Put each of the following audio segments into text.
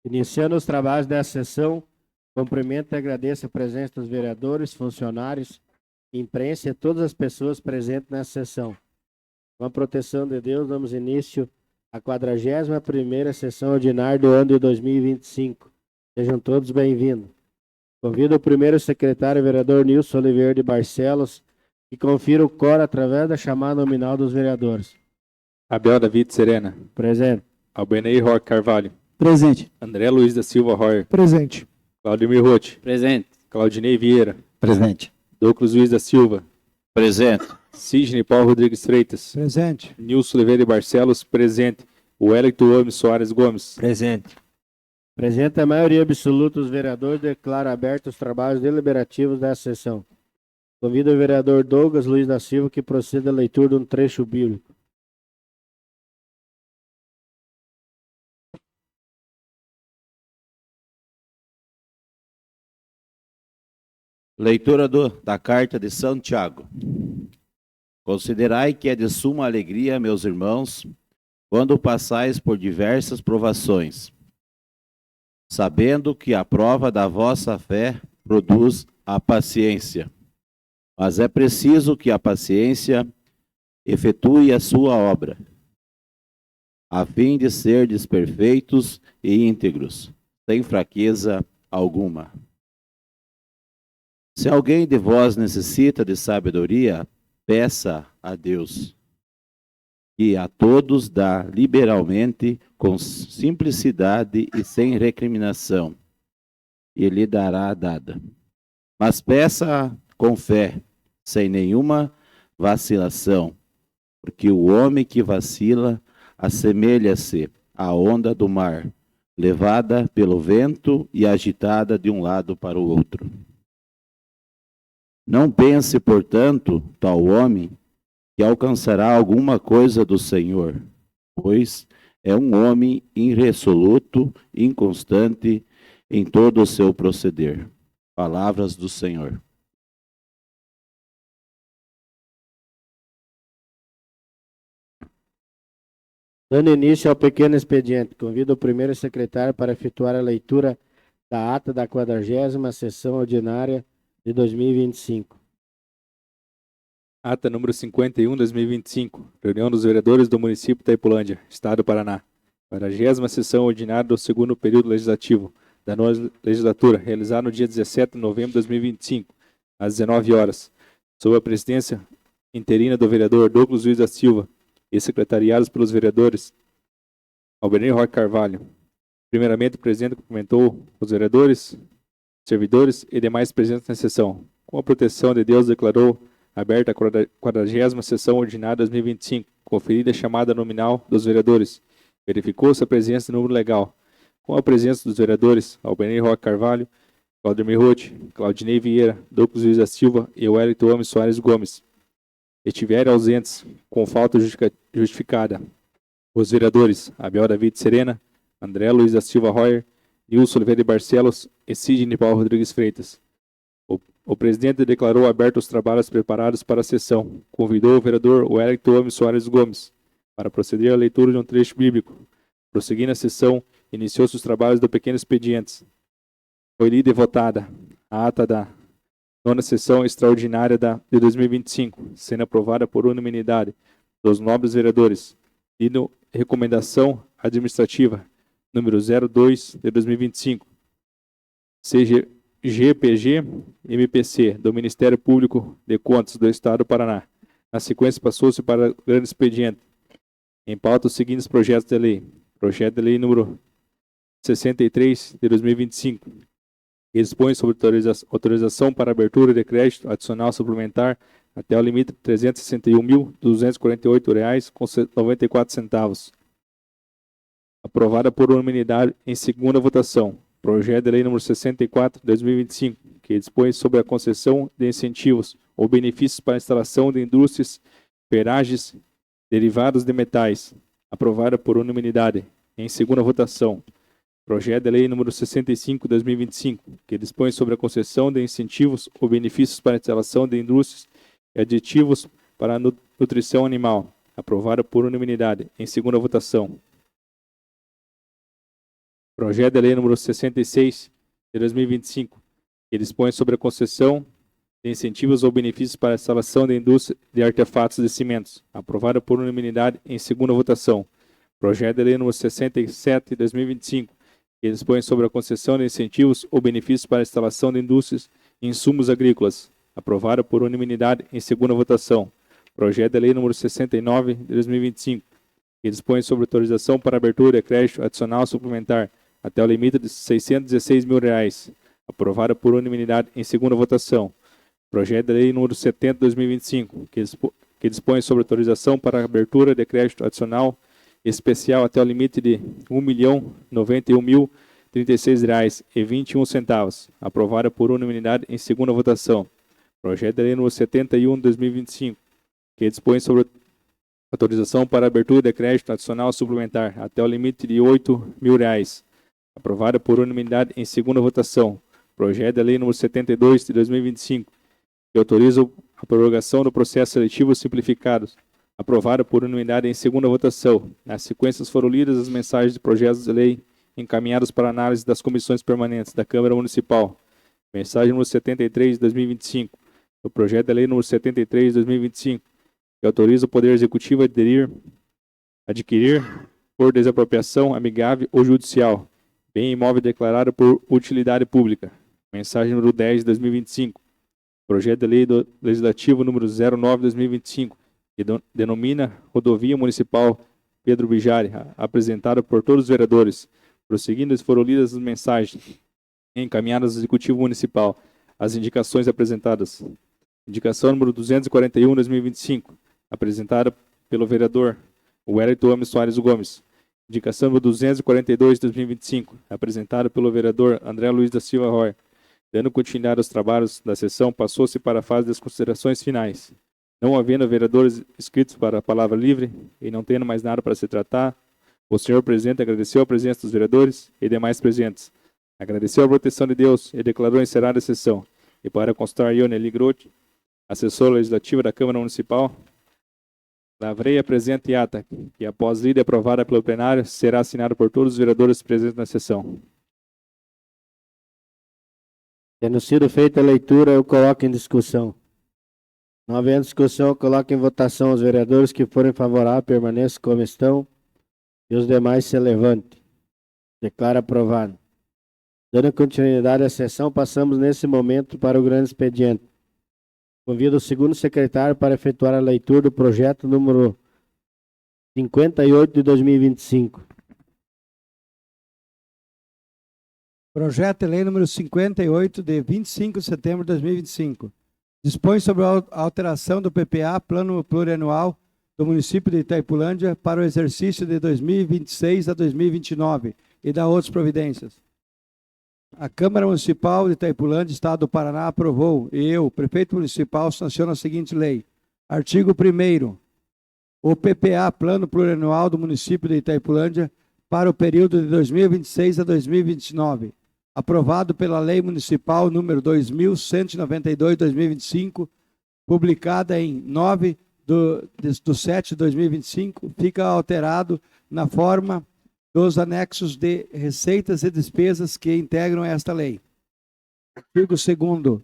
Iniciando os trabalhos dessa sessão, cumprimento e agradeço a presença dos vereadores, funcionários, imprensa e a todas as pessoas presentes nessa sessão. Com a proteção de Deus, damos início à 41ª sessão ordinária do ano de 2025. Sejam todos bem-vindos. Convido o primeiro secretário, vereador Nilson Oliveira de Barcelos, que confira o quórum através da chamada nominal dos vereadores. Abel David Serena. Presente. Albenei Roque Carvalho. Presente. André Luiz da Silva Royer. Presente. Claudemir Roth. Presente. Claudinei Vieira. Presente. Douglas Luiz da Silva. Presente. Sidney Paulo Rodrigues Freitas. Presente. Nilson Oliveira de Barcelos. Presente. Wellington Gomes Soares Gomes. Presente. Presente a maioria absoluta dos vereadores, declaro abertos os trabalhos deliberativos dessa sessão. Convido o vereador Douglas Luiz da Silva que proceda à leitura de um trecho bíblico. Leitura da carta de São Tiago. Considerai que é de suma alegria, meus irmãos, quando passais por diversas provações, sabendo que a prova da vossa fé produz a paciência. Mas é preciso que a paciência efetue a sua obra, a fim de serdes perfeitos e íntegros, sem fraqueza alguma. Se alguém de vós necessita de sabedoria, peça a Deus, que a todos dá liberalmente, com simplicidade e sem recriminação, e lhe dará dada. Mas peça com fé, sem nenhuma vacilação, porque o homem que vacila assemelha-se à onda do mar, levada pelo vento e agitada de um lado para o outro. Não pense, portanto, tal homem, que alcançará alguma coisa do Senhor, pois é um homem irresoluto, inconstante em todo o seu proceder. Palavras do Senhor. Dando início ao pequeno expediente, convido o primeiro secretário para efetuar a leitura da ata da 40ª sessão ordinária de 2025. Ata número 51, 2025. Reunião dos vereadores do município de Itaipulândia, Estado do Paraná. 40ª sessão ordinária do segundo período legislativo da nova legislatura, realizada no dia 17 de novembro de 2025, às 19 horas, sob a presidência interina do vereador Douglas Luiz da Silva e secretariados pelos vereadores Albenei Roque Carvalho. Primeiramente, o presidente cumprimentou os vereadores, servidores e demais presentes na sessão. Com a proteção de Deus, declarou aberta a 40ª sessão ordinária 2025, conferida a chamada nominal dos vereadores. Verificou-se a presença do número legal. Com a presença dos vereadores Albenei Roque Carvalho, Claudemir Roth, Claudinei Vieira, Douglas Luiz da Silva e Wellington Gomes Soares Gomes, estiverem ausentes com falta justificada, os vereadores Abel David Serena, André Luiz da Silva Royer, Nilson Oliveira de Barcelos e Sidney Paulo Rodrigues Freitas. O presidente declarou abertos os trabalhos preparados para a sessão. Convidou o vereador Wellington Gomes Soares Gomes para proceder à leitura de um trecho bíblico. Prosseguindo a sessão, iniciou-se os trabalhos do pequeno expediente. Foi lida e votada a ata da 9ª sessão extraordinária de 2025, sendo aprovada por unanimidade dos nobres vereadores. E no recomendação administrativa número 02 de 2025, CGPG MPC do Ministério Público de Contas do Estado do Paraná. Na sequência, passou-se para o grande expediente. Em pauta, os seguintes projetos de lei. Projeto de lei número 63 de 2025, que dispõe sobre autorização para abertura de crédito adicional suplementar até o limite de R$ 361.248,94. Aprovada por unanimidade em segunda votação. Projeto de lei número 64 de 2025, que dispõe sobre a concessão de incentivos ou benefícios para a instalação de indústrias, ferragens, derivados de metais. Aprovada por unanimidade em segunda votação. Projeto de lei número 65 de 2025, que dispõe sobre a concessão de incentivos ou benefícios para a instalação de indústrias e aditivos para a nutrição animal. Aprovada por unanimidade em segunda votação. Projeto de lei número 66 de 2025, que dispõe sobre a concessão de incentivos ou benefícios para a instalação da indústria de artefatos de cimentos, aprovada por unanimidade em segunda votação. Projeto de lei número 67 de 2025, que dispõe sobre a concessão de incentivos ou benefícios para a instalação de indústrias e insumos agrícolas, aprovada por unanimidade em segunda votação. Projeto de lei número 69 de 2025, que dispõe sobre autorização para abertura de crédito adicional suplementar até o limite de R$ 616 mil, aprovada por unanimidade em segunda votação. Projeto de lei número 70 de 2025, que dispõe sobre autorização para abertura de crédito adicional especial até o limite de R$ 1.091.036,21, aprovada por unanimidade em segunda votação. Projeto de lei número 71 de 2025, que dispõe sobre autorização para abertura de crédito adicional suplementar até o limite de R$ 8.000, aprovada por unanimidade em segunda votação. Projeto de lei número 72 de 2025, que autoriza a prorrogação do processo seletivo simplificado, aprovada por unanimidade em segunda votação. Nas sequências foram lidas as mensagens de projetos de lei encaminhados para análise das comissões permanentes da Câmara Municipal. Mensagem número 73 de 2025, do projeto de lei número 73 de 2025, que autoriza o Poder Executivo a adquirir por desapropriação amigável ou judicial bem imóvel declarado por utilidade pública. Mensagem número 10 de 2025, projeto de lei legislativo número 09 de 2025, que denomina Rodovia Municipal Pedro Bijari, apresentado por todos os vereadores. Prosseguindo, foram lidas as mensagens encaminhadas ao Executivo Municipal, as indicações apresentadas. Indicação número 241 de 2025, apresentada pelo vereador Wellington Ames Soares Gomes. Indicação número 242 de 2025, apresentada pelo vereador André Luiz da Silva Roy. Dando continuidade aos trabalhos da sessão, passou-se para a fase das considerações finais. Não havendo vereadores inscritos para a palavra livre e não tendo mais nada para se tratar, o senhor presidente agradeceu a presença dos vereadores e demais presentes. Agradeceu a proteção de Deus e declarou encerrada a sessão. E para constar, eu, Nelly Grote, assessora legislativa da Câmara Municipal, lavrei a presente ata, que após lida e aprovada pelo plenário, será assinada por todos os vereadores presentes na sessão. Tendo sido feita a leitura, eu coloco em discussão. Não havendo discussão, eu coloco em votação os vereadores que forem favoráveis, permaneçam como estão, e os demais se levantem. Declaro aprovado. Dando continuidade à sessão, passamos nesse momento para o grande expediente. Convido o segundo secretário para efetuar a leitura do projeto número 58 de 2025. Projeto de lei número 58 de 25 de setembro de 2025. Dispõe sobre a alteração do PPA, Plano Plurianual do município de Itaipulândia para o exercício de 2026 a 2029 e dá outras providências. A Câmara Municipal de Itaipulândia, Estado do Paraná, aprovou e eu, prefeito municipal, sanciono a seguinte lei. Artigo 1º. O PPA, Plano Plurianual do município de Itaipulândia, para o período de 2026 a 2029, aprovado pela Lei Municipal número 2192/2025, publicada em 9/7/2025, fica alterado na forma dos anexos de receitas e despesas que integram esta lei. Artigo 2º.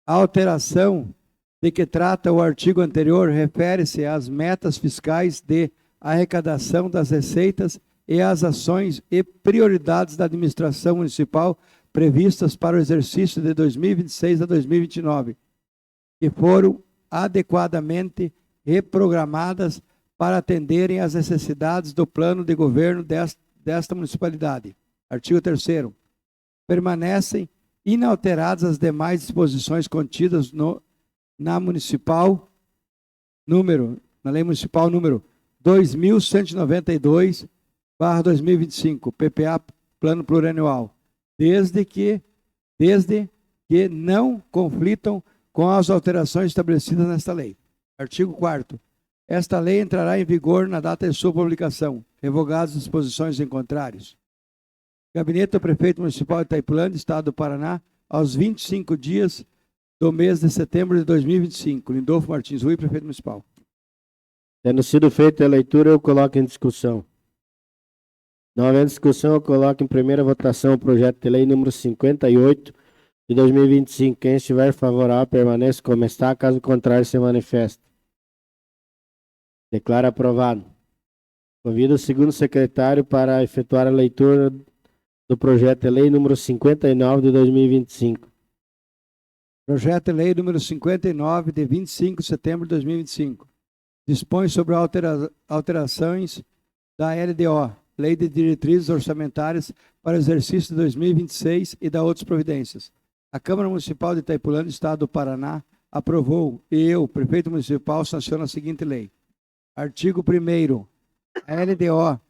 A alteração de que trata o artigo anterior refere-se às metas fiscais de arrecadação das receitas e às ações e prioridades da administração municipal previstas para o exercício de 2026 a 2029, que foram adequadamente reprogramadas para atenderem às necessidades do plano de governo desta municipalidade. Artigo 3º. Permanecem inalteradas as demais disposições contidas na Lei Municipal número 2192/2025, PPA Plano Plurianual, desde que não conflitam com as alterações estabelecidas nesta lei. Artigo 4º. Esta lei entrará em vigor na data de sua publicação, revogadas as disposições em contrários. Gabinete do Prefeito Municipal de Itaipulândia, Estado do Paraná, aos 25 dias do mês de setembro de 2025. Lindolfo Martins Rui, Prefeito Municipal. Tendo sido feita a leitura, eu coloco em discussão. Não havendo discussão, eu coloco em primeira votação o projeto de lei número 58 de 2025. Quem estiver favorável, permaneça como está. Caso contrário, se manifesta. Declaro aprovado. Convido o segundo secretário para efetuar a leitura do projeto de lei número 59 de 2025. Projeto de lei número 59, de 25 de setembro de 2025. Dispõe sobre alterações da LDO, Lei de Diretrizes Orçamentárias para o exercício de 2026 e da outras providências. A Câmara Municipal de Itaipulândia, Estado do Paraná, aprovou e eu, prefeito municipal, sanciono a seguinte lei. Artigo 1º. A LDO,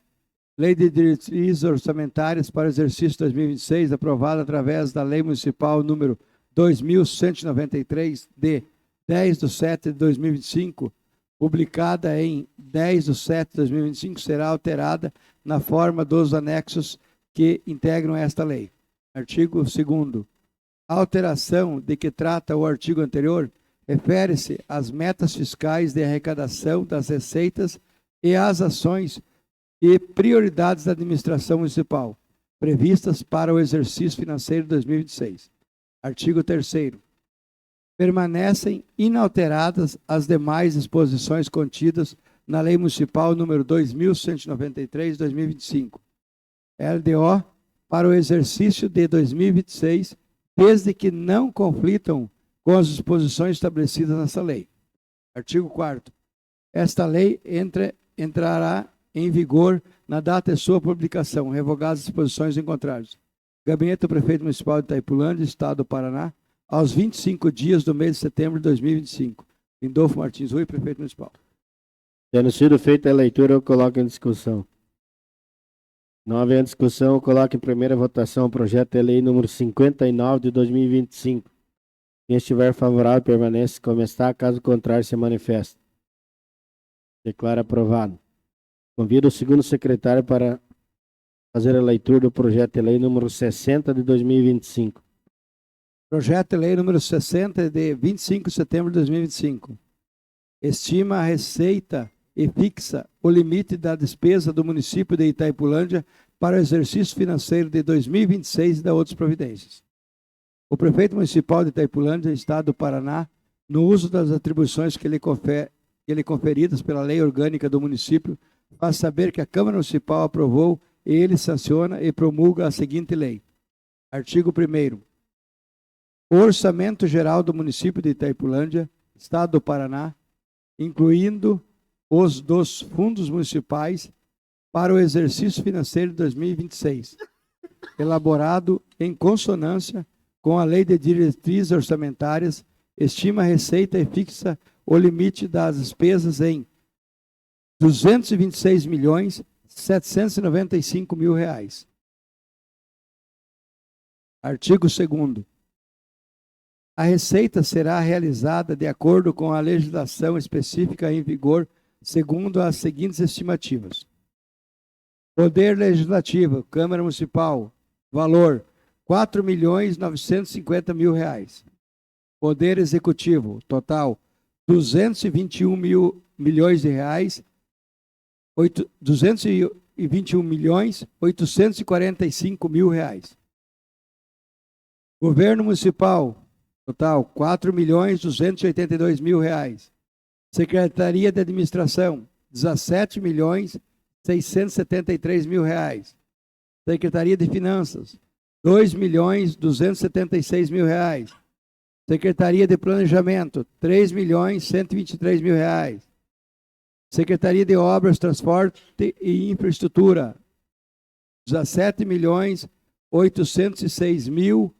Lei de Diretrizes Orçamentárias para o exercício de 2026, aprovada através da Lei Municipal número 2.193, de 10/7/2025, publicada em 10/7/2025, será alterada na forma dos anexos que integram esta lei. Artigo 2º. A alteração de que trata o artigo anterior refere-se às metas fiscais de arrecadação das receitas e às ações e prioridades da administração municipal, previstas para o exercício financeiro de 2026. Artigo 3º. Permanecem inalteradas as demais disposições contidas na Lei Municipal número 2.193 de 2025, LDO, para o exercício de 2026, desde que não conflitam com as disposições estabelecidas nessa lei. Artigo 4º. Esta lei entrará em vigor na data de sua publicação, revogadas as disposições em contrário. Gabinete do Prefeito Municipal de Itaipulândia, Estado do Paraná, aos 25 dias do mês de setembro de 2025. Lindolfo Martins Rui, Prefeito Municipal. Tendo sido feita a leitura, eu coloco em discussão. Não havendo discussão, eu coloco em primeira votação o projeto de lei número 59 de 2025. Quem estiver favorável, permanece como está. Caso contrário, se manifesta. Declaro aprovado. Convido o segundo secretário para fazer a leitura do projeto de lei número 60 de 2025. Projeto de lei número 60, de 25 de setembro de 2025. Estima a receita e fixa o limite da despesa do município de Itaipulândia para o exercício financeiro de 2026 e da outras providências. O prefeito municipal de Itaipulândia, Estado do Paraná, no uso das atribuições que lhe conferidas pela lei orgânica do município, faz saber que a Câmara Municipal aprovou e ele sanciona e promulga a seguinte lei. Artigo 1º. O Orçamento Geral do município de Itaipulândia, Estado do Paraná, incluindo os dos fundos municipais para o exercício financeiro de 2026, elaborado em consonância com a Lei de Diretrizes Orçamentárias, estima a receita e fixa o limite das despesas em R$ 226.795.000. Artigo 2º. A receita será realizada de acordo com a legislação específica em vigor, segundo as seguintes estimativas. Poder Legislativo, Câmara Municipal, valor R$ 4.950.000. Poder Executivo, total R$ 221.845.000. Governo Municipal, total R$ 4.282.000. Secretaria de Administração, R$ 17.673.000. Secretaria de Finanças, R$ 2.276.000. Secretaria de Planejamento, R$ 3.123.000. Secretaria de Obras, Transporte e Infraestrutura, R$ 17.806.425.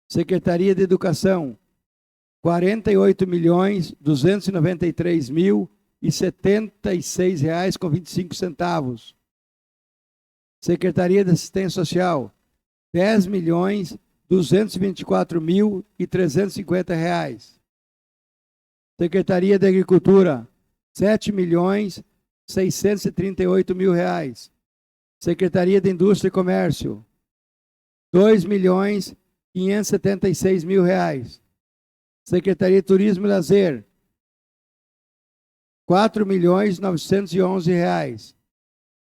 Secretaria de Educação, R$ 48.293.076,25. Secretaria de Assistência Social, R$ 10.224.350. Secretaria de Agricultura, R$ 7.638.000. Secretaria de Indústria e Comércio, R$ 2.576.000. Secretaria de Turismo e Lazer, R$ 4.911.000.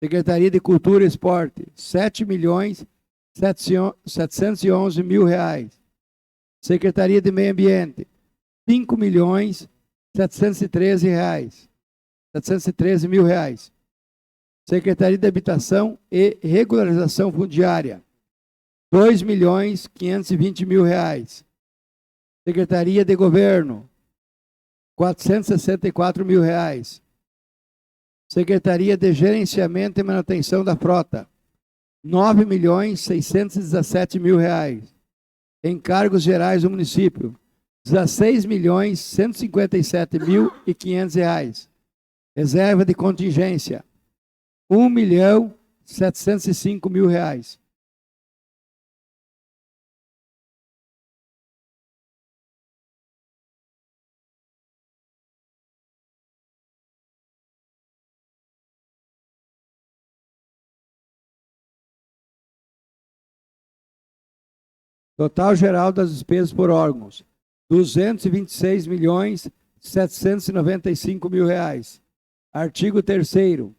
Secretaria de Cultura e Esporte, R$ 7.711.000. Secretaria de Meio Ambiente, R$ 5.713.000. Secretaria de Habitação e Regularização Fundiária, R$ 2.520.000. Secretaria de Governo, R$ 464.000. Secretaria de Gerenciamento e Manutenção da Frota, R$ 9.617.000. Encargos gerais do município, R$ 16.157.500. Reserva de contingência, R$ 1.705.000. Total geral das despesas por órgãos, R$ 226.795.000. Artigo 3º.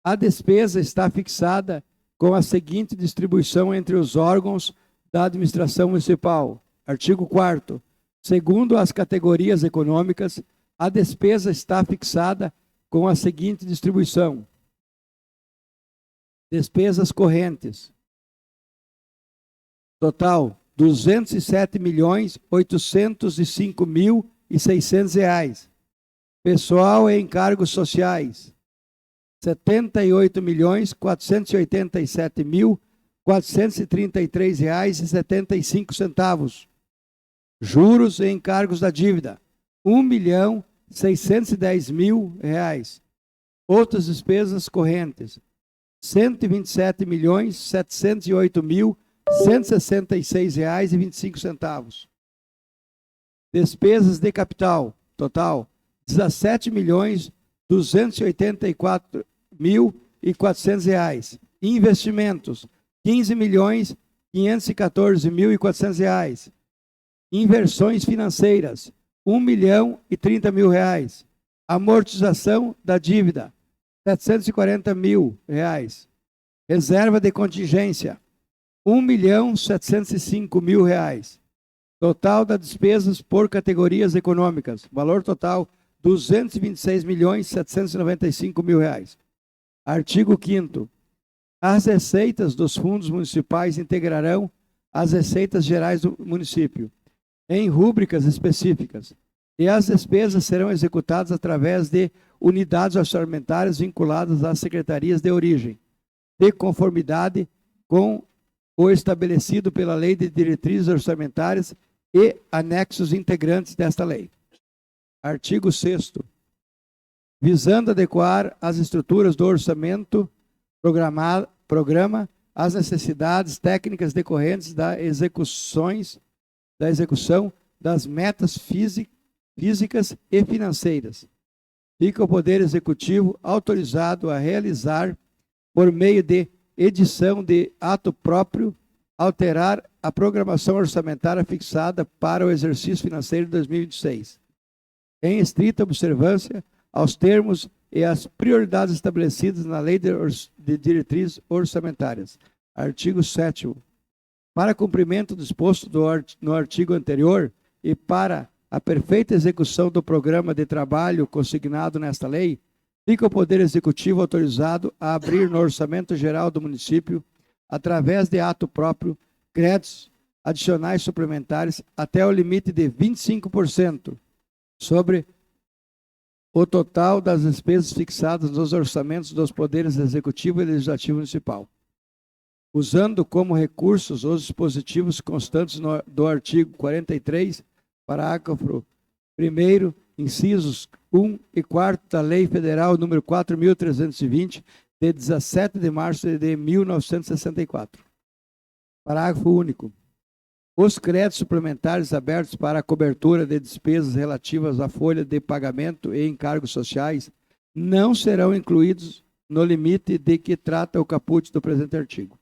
A despesa está fixada com a seguinte distribuição entre os órgãos da administração municipal. Artigo 4º. Segundo as categorias econômicas, a despesa está fixada com a seguinte distribuição. Despesas correntes. Total, R$ 207.805.600. Pessoal e encargos sociais, R$ 78.487.433,75. Juros e encargos da dívida, R$ 1.610.000. Outras despesas correntes, R$ 127.708.166,25. Despesas de capital, total, R$ 17.284.400. Investimentos, R$ 15.514.400. Inversões financeiras, R$ 1.030.000. Amortização da dívida, R$ 740.000. Reserva de contingência, R$ 1.705.000. Total das despesas por categorias econômicas. Valor total, R$ 226.795.000. Artigo 5º. As receitas dos fundos municipais integrarão as receitas gerais do município, em rúbricas específicas, e as despesas serão executadas através de unidades orçamentárias vinculadas às secretarias de origem, de conformidade com o estabelecido pela Lei de Diretrizes Orçamentárias e anexos integrantes desta lei. Artigo 6º. Visando adequar as estruturas do orçamento programa às necessidades técnicas decorrentes da execução das metas físicas e financeiras. Fica o Poder Executivo autorizado a realizar, por meio de edição de ato próprio, alterar a programação orçamentária fixada para o exercício financeiro de 2026, em estrita observância aos termos e às prioridades estabelecidas na Lei de Diretrizes Orçamentárias. Artigo 7º. Para cumprimento do disposto no artigo anterior e para a perfeita execução do programa de trabalho consignado nesta lei, fica o Poder Executivo autorizado a abrir no Orçamento Geral do município, através de ato próprio, créditos adicionais suplementares até o limite de 25% sobre o total das despesas fixadas nos orçamentos dos Poderes Executivo e Legislativo Municipal, usando como recursos os dispositivos constantes do artigo 43, parágrafo 1º, incisos 1 e 4 da Lei Federal nº 4.320, de 17 de março de 1964. Parágrafo único. Os créditos suplementares abertos para a cobertura de despesas relativas à folha de pagamento e encargos sociais não serão incluídos no limite de que trata o caput do presente artigo.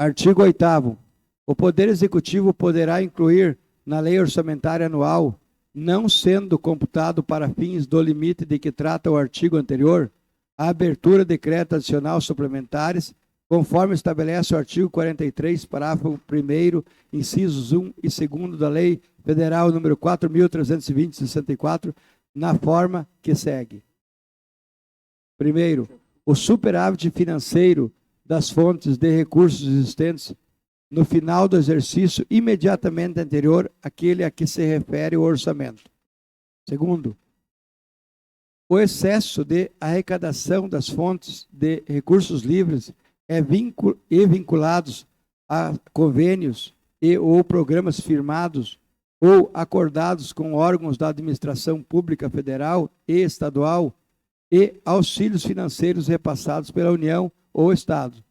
Artigo 8º. O Poder Executivo poderá incluir na lei orçamentária anual, não sendo computado para fins do limite de que trata o artigo anterior, a abertura de crédito adicional suplementares, conforme estabelece o artigo 43, parágrafo 1º, incisos 1 e 2 da Lei Federal número 4.320/64, na forma que segue. Primeiro, o superávit financeiro das fontes de recursos existentes no final do exercício imediatamente anterior àquele a que se refere o orçamento. Segundo, o excesso de arrecadação das fontes de recursos livres vinculados a convênios e ou programas firmados ou acordados com órgãos da administração pública federal e estadual e auxílios financeiros repassados pela União ou Estado,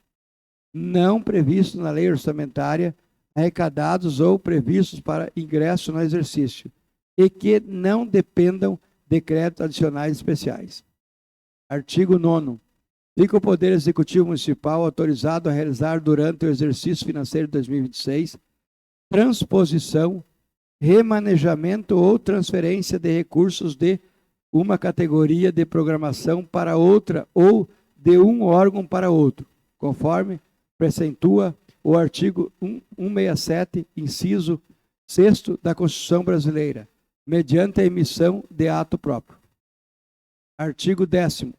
não previstos na lei orçamentária, arrecadados ou previstos para ingresso no exercício, e que não dependam de créditos adicionais especiais. Artigo 9º. Fica o Poder Executivo Municipal autorizado a realizar durante o exercício financeiro de 2026 transposição, remanejamento ou transferência de recursos de uma categoria de programação para outra ou de um órgão para outro, conforme preceitua o artigo 167, inciso 6º da Constituição Brasileira, mediante a emissão de ato próprio. Artigo 10º.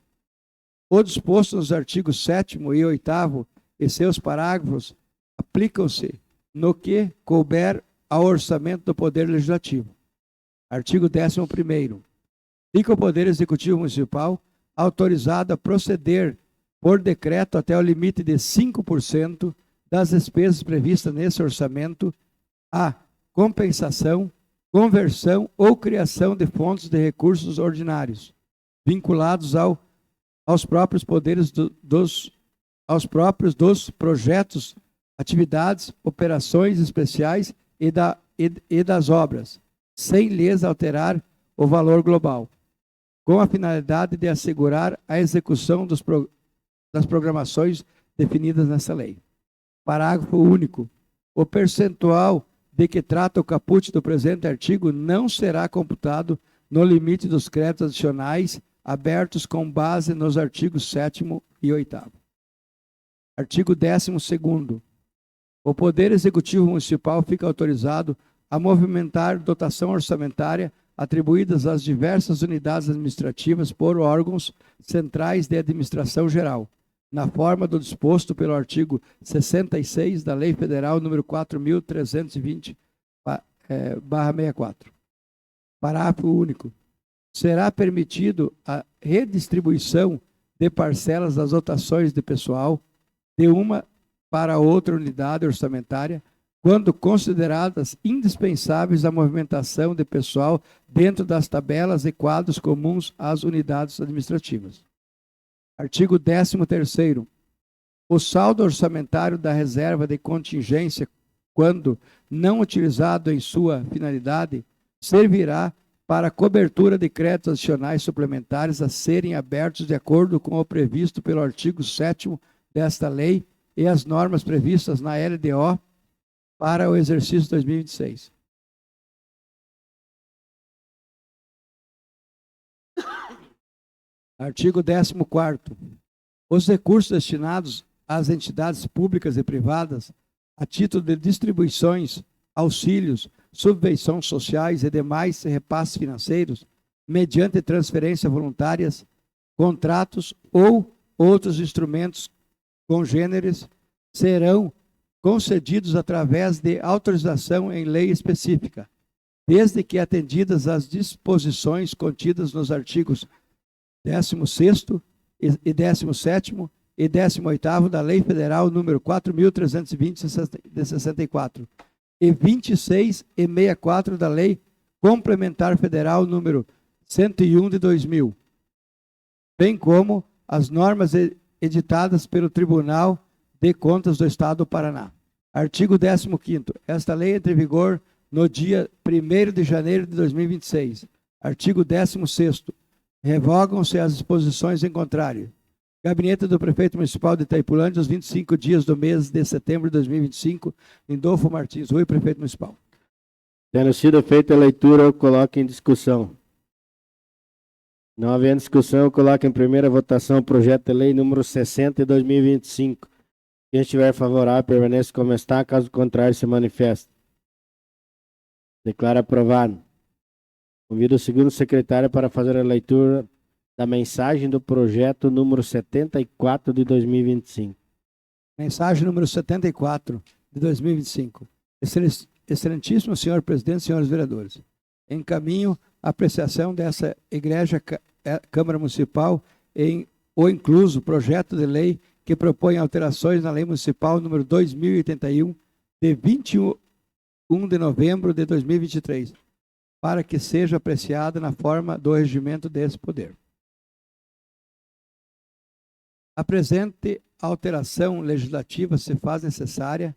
O disposto nos artigos 7º e 8º e seus parágrafos aplicam-se no que couber ao orçamento do Poder Legislativo. Artigo 11º. Fica o Poder Executivo Municipal autorizado a proceder por decreto até o limite de 5% das despesas previstas nesse orçamento a compensação, conversão ou criação de fontes de recursos ordinários, vinculados aos próprios poderes aos próprios dos projetos, atividades, operações especiais e das obras, sem lhes alterar o valor global, com a finalidade de assegurar a execução das programações definidas nessa lei. Parágrafo único. O percentual de que trata o caput do presente artigo não será computado no limite dos créditos adicionais abertos com base nos artigos 7º e 8º. Artigo 12º. O Poder Executivo Municipal fica autorizado a movimentar dotação orçamentária atribuídas às diversas unidades administrativas por órgãos centrais de administração geral, na forma do disposto pelo artigo 66 da Lei Federal número 4.320/64. Parágrafo único. Será permitido a redistribuição de parcelas das dotações de pessoal de uma para outra unidade orçamentária, quando consideradas indispensáveis à movimentação de pessoal dentro das tabelas e quadros comuns às unidades administrativas. Artigo 13º. O saldo orçamentário da reserva de contingência, quando não utilizado em sua finalidade, servirá para a cobertura de créditos adicionais suplementares a serem abertos de acordo com o previsto pelo artigo 7º desta lei e as normas previstas na LDO para o exercício 2026. Artigo 14º. Os recursos destinados às entidades públicas e privadas, a título de distribuições, auxílios, subvenções sociais e demais repasses financeiros, mediante transferências voluntárias, contratos ou outros instrumentos congêneres, serão concedidos através de autorização em lei específica, desde que atendidas as disposições contidas nos artigos 16º e 17º e 18º da Lei Federal número 4.320/64 e 26 e 64 da Lei Complementar Federal número 101 de 2000, bem como as normas editadas pelo Tribunal de Contas do Estado do Paraná. Artigo 15º. Esta lei entra em vigor no dia 1º de janeiro de 2026. Artigo 16º. Revogam-se as disposições em contrário. Gabinete do Prefeito Municipal de Itaipulândia, os 25 dias do mês de setembro de 2025, Lindolfo Martins Rui, Prefeito Municipal. Tendo sido feita a leitura, eu coloco em discussão. Não havendo discussão, eu coloco em primeira votação o projeto de lei número 60 de 2025. Quem estiver favorável, permaneça como está, caso contrário, se manifeste. Declaro aprovado. Convido o segundo secretário para fazer a leitura da mensagem do projeto número 74 de 2025. Mensagem número 74 de 2025. Excelentíssimo senhor presidente, senhores vereadores. Encaminho a apreciação dessa Igreja Câmara Municipal em o incluso projeto de lei que propõe alterações na Lei Municipal número 2081, de 21 de novembro de 2023, para que seja apreciada na forma do regimento desse poder. A presente alteração legislativa se faz necessária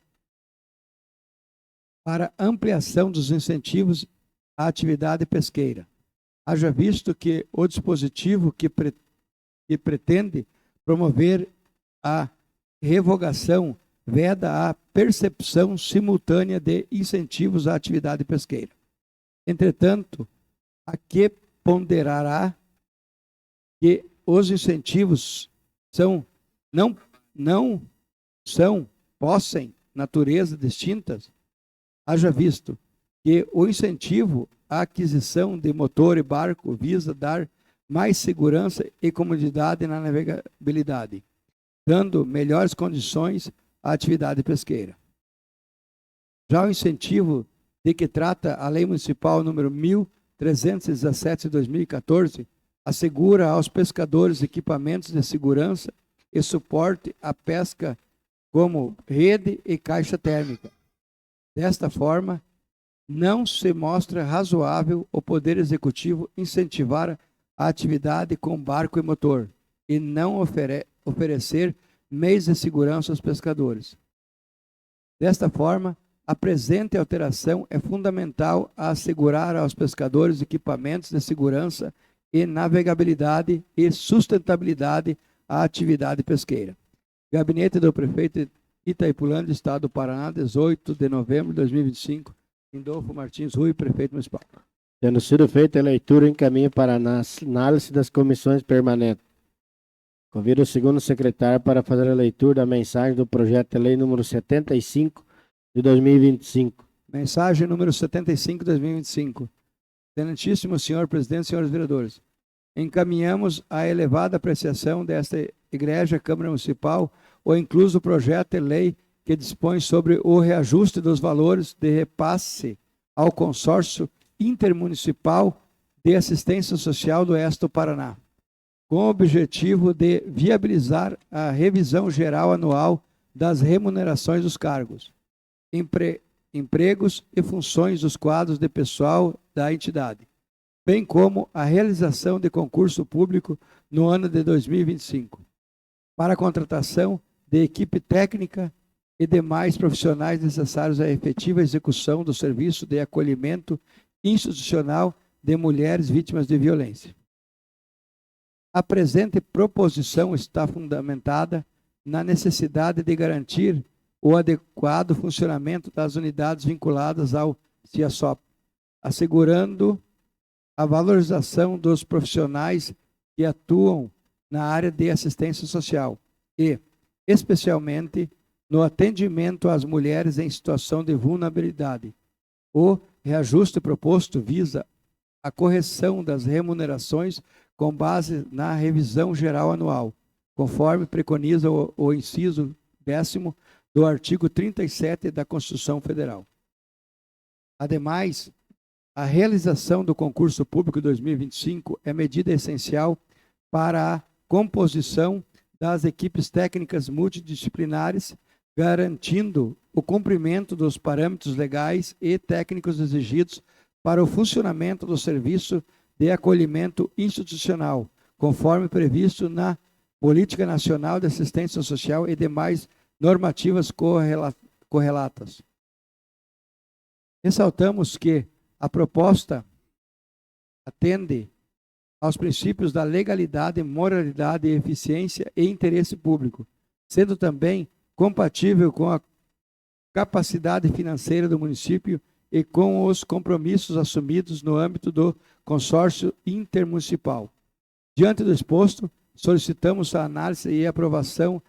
para ampliação dos incentivos à atividade pesqueira. Haja visto que o dispositivo que pretende promover a revogação veda a percepção simultânea de incentivos à atividade pesqueira. Entretanto, a que ponderará que os incentivos não possam natureza distintas, haja visto que o incentivo à aquisição de motor e barco visa dar mais segurança e comodidade na navegabilidade, dando melhores condições à atividade pesqueira. Já o incentivo de que trata a Lei Municipal número 1317 de 2014, assegura aos pescadores equipamentos de segurança e suporte à pesca como rede e caixa térmica. Desta forma, não se mostra razoável o Poder Executivo incentivar a atividade com barco e motor e não oferecer meios de segurança aos pescadores. Desta forma, a presente alteração é fundamental a assegurar aos pescadores equipamentos de segurança e navegabilidade e sustentabilidade à atividade pesqueira. Gabinete do Prefeito Itaipulândia, Estado do Paraná, 18 de novembro de 2025, Lindolfo Martins Rui, Prefeito Municipal. Tendo sido feita a leitura, encaminho para a análise das comissões permanentes. Convido o segundo secretário para fazer a leitura da mensagem do projeto de lei número 75 de 2025. Mensagem número 75 de 2025. Excelentíssimo senhor presidente, senhores vereadores. Encaminhamos a elevada apreciação desta Igreja Câmara Municipal o incluso projeto de lei que dispõe sobre o reajuste dos valores de repasse ao consórcio intermunicipal de assistência social do Oeste do Paraná, com o objetivo de viabilizar a revisão geral anual das remunerações dos cargos, empregos e funções dos quadros de pessoal da entidade, bem como a realização de concurso público no ano de 2025, para a contratação de equipe técnica e demais profissionais necessários à efetiva execução do serviço de acolhimento institucional de mulheres vítimas de violência. A presente proposição está fundamentada na necessidade de garantir o adequado funcionamento das unidades vinculadas ao CIASOP, assegurando a valorização dos profissionais que atuam na área de assistência social e, especialmente, no atendimento às mulheres em situação de vulnerabilidade. O reajuste proposto visa a correção das remunerações com base na revisão geral anual, conforme preconiza o inciso 10º do artigo 37 da Constituição Federal. Ademais, a realização do concurso público 2025 é medida essencial para a composição das equipes técnicas multidisciplinares, garantindo o cumprimento dos parâmetros legais e técnicos exigidos para o funcionamento do serviço de acolhimento institucional, conforme previsto na Política Nacional de Assistência Social e demais normativas correlatas. Ressaltamos que a proposta atende aos princípios da legalidade, moralidade, eficiência e interesse público, sendo também compatível com a capacidade financeira do município e com os compromissos assumidos no âmbito do consórcio intermunicipal. Diante do exposto, solicitamos a análise e aprovação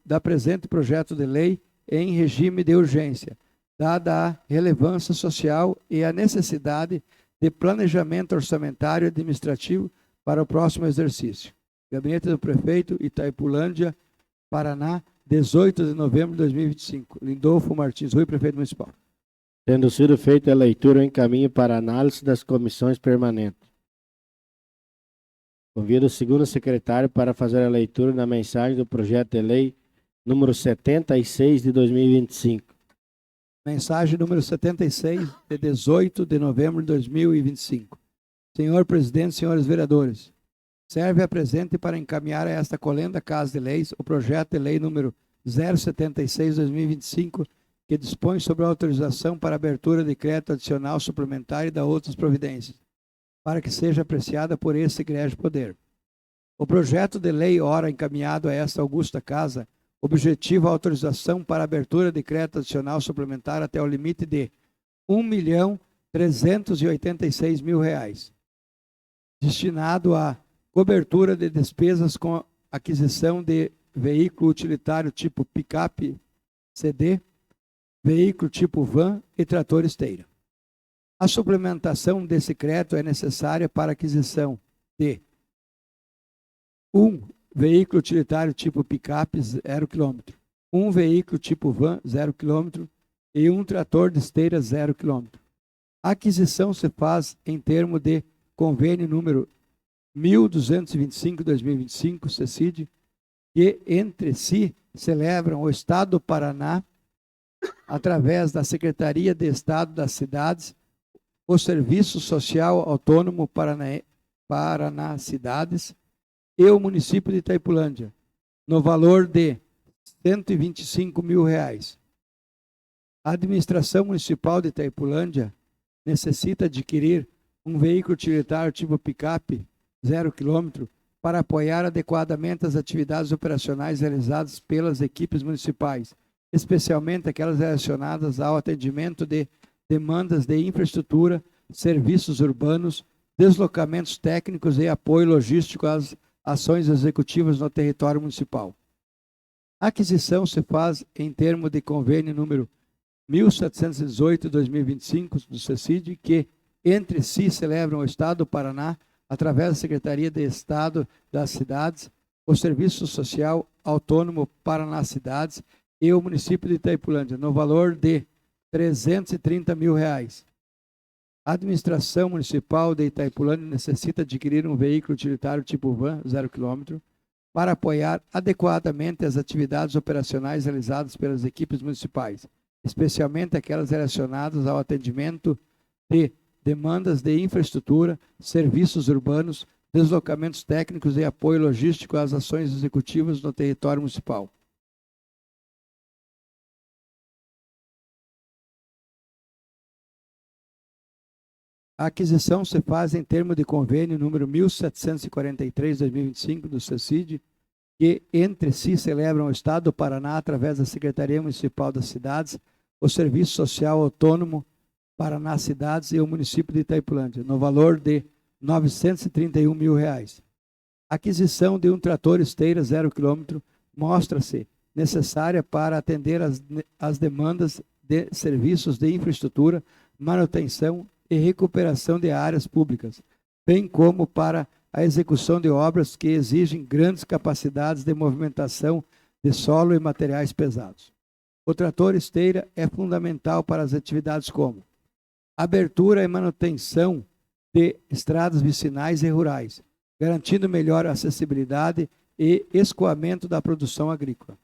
da presente projeto de lei em regime de urgência, dada a relevância social e a necessidade de planejamento orçamentário e administrativo para o próximo exercício. Gabinete do Prefeito, Itaipulândia, Paraná, 18 de novembro de 2025. Lindolfo Martins Rui, Prefeito Municipal. Tendo sido feita a leitura, eu encaminho para análise das comissões permanentes. Convido o segundo secretário para fazer a leitura da mensagem do projeto de lei número 76 de 2025. Mensagem número 76, de 18 de novembro de 2025. Senhor Presidente, senhores vereadores, serve a presente para encaminhar a esta colenda Casa de Leis o projeto de lei número 076/2025, que dispõe sobre a autorização para abertura de crédito adicional suplementar e da outras providências, para que seja apreciada por esse egrégio poder. O projeto de lei, ora encaminhado a esta augusta Casa, objetiva a autorização para abertura de crédito adicional suplementar até o limite de R$ 1.386.000, destinado à cobertura de despesas com aquisição de veículo utilitário tipo picape CD, veículo tipo van e trator esteira. A suplementação desse crédito é necessária para aquisição de 1 veículo utilitário tipo picape 0 km, um veículo tipo van 0 km e um trator de esteira 0 km. A aquisição se faz em termo de convênio número 1225/2025, CECID, que entre si celebram o Estado do Paraná, através da Secretaria de Estado das Cidades, o Serviço Social Autônomo Paraná Cidades e o município de Itaipulândia, no valor de R$ 125.000. A administração municipal de Itaipulândia necessita adquirir um veículo utilitário tipo picape 0 km para apoiar adequadamente as atividades operacionais realizadas pelas equipes municipais, especialmente aquelas relacionadas ao atendimento de demandas de infraestrutura, serviços urbanos, deslocamentos técnicos e apoio logístico às ações executivas no território municipal. A aquisição se faz em termo de convênio número 1718/2025 do CECID, que entre si celebram o Estado do Paraná, através da Secretaria de Estado das Cidades, o Serviço Social Autônomo Paraná Cidades e o município de Itaipulândia, no valor de R$ 330.000. A administração municipal de Itaipulândia necessita adquirir um veículo utilitário tipo van 0 km para apoiar adequadamente as atividades operacionais realizadas pelas equipes municipais, especialmente aquelas relacionadas ao atendimento de demandas de infraestrutura, serviços urbanos, deslocamentos técnicos e apoio logístico às ações executivas no território municipal. A aquisição se faz em termo de convênio número 1743/2025 do CECID, que entre si celebram o Estado do Paraná, através da Secretaria Municipal das Cidades, o Serviço Social Autônomo Paraná Cidades e o município de Itaipulândia, no valor de R$ 931.000. A aquisição de um trator esteira 0 km mostra-se necessária para atender às demandas de serviços de infraestrutura, manutenção e recuperação de áreas públicas, bem como para a execução de obras que exigem grandes capacidades de movimentação de solo e materiais pesados. O trator esteira é fundamental para as atividades como abertura e manutenção de estradas vicinais e rurais, garantindo melhor acessibilidade e escoamento da produção agrícola,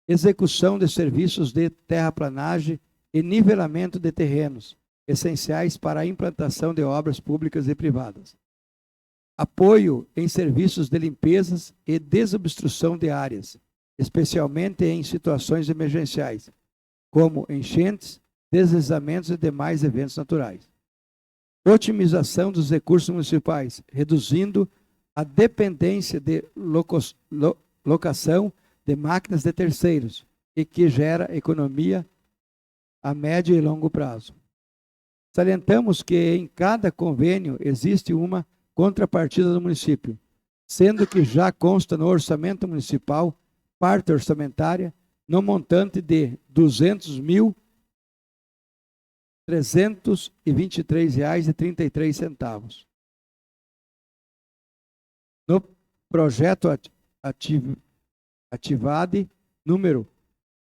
execução de serviços de terraplanagem e nivelamento de terrenos, essenciais para a implantação de obras públicas e privadas. Apoio em serviços de limpezas e desobstrução de áreas, especialmente em situações emergenciais, como enchentes, deslizamentos e demais eventos naturais. otimização dos recursos municipais, reduzindo a dependência de locação de máquinas de terceiros, e que gera economia a médio e longo prazo. Salientamos que em cada convênio existe uma contrapartida do município, sendo que já consta no orçamento municipal parte orçamentária no montante de R$ 200.323,33. No projeto Ativade, número